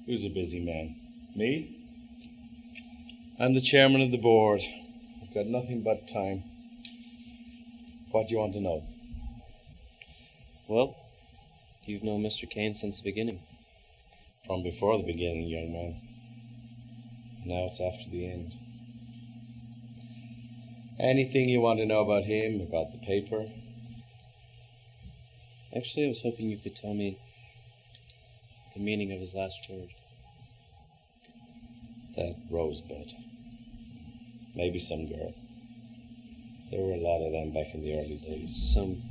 Who's a busy man? Me? I'm the chairman of the board. I've got nothing but time. What do you want to know? Well, you've known Mr. Kane since the beginning. From before the beginning, young man. Now it's after the end. Anything you want to know about him, about the paper? Actually, I was hoping you could tell me the meaning of his last word. That rosebud. Maybe some girl. There were a lot of them back in the early days. Some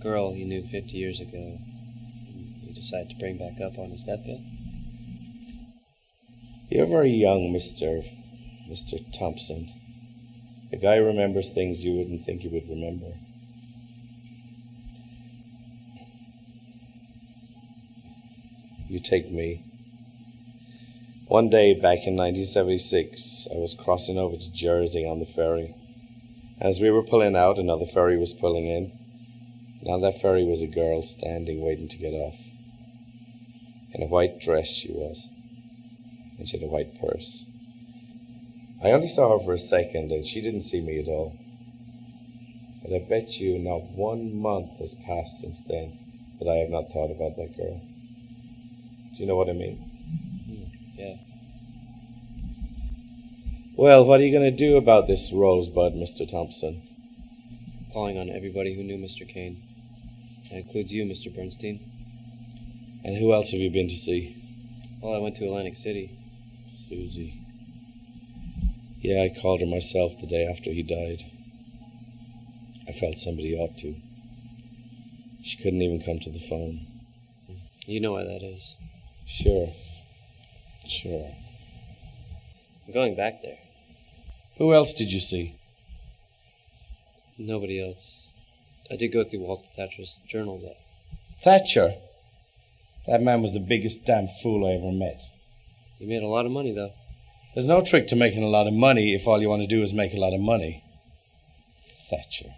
girl he knew 50 years ago. He decided to bring back up on his deathbed. You're very young, Mr. Thompson. The guy remembers things you wouldn't think he would remember. You take me. One day back in 1976, I was crossing over to Jersey on the ferry. As we were pulling out, another ferry was pulling in. And on that ferry was a girl standing, waiting to get off. In a white dress she was. And she had a white purse. I only saw her for a second, and she didn't see me at all. But I bet you not 1 month has passed since then that I have not thought about that girl. Do you know what I mean? Yeah. Well, what are you going to do about this rosebud, Mr. Thompson? Calling on everybody who knew Mr. Kane. That includes you, Mr. Bernstein. And who else have you been to see? Well, I went to Atlantic City. Susie. Yeah, I called her myself the day after he died. I felt somebody ought to. She couldn't even come to the phone. You know why that is. Sure. I'm going back there. Who else did you see? Nobody else. I did go through Walter Thatcher's journal, though. Thatcher? That man was the biggest damn fool I ever met. He made a lot of money, though. There's no trick to making a lot of money if all you want to do is make a lot of money. Thatcher.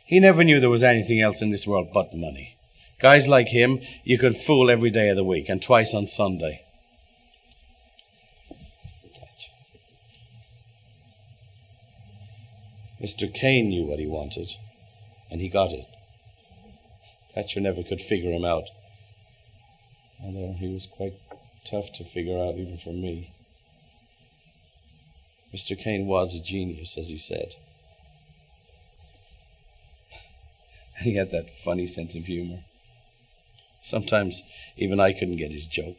He never knew there was anything else in this world but money. Guys like him, you could fool every day of the week and twice on Sunday. Thatcher. Mr. Kane knew what he wanted, and he got it. Thatcher never could figure him out, although he was quite tough to figure out even for me. Mr. Kane was a genius, as he said. He had that funny sense of humor. Sometimes even I couldn't get his joke.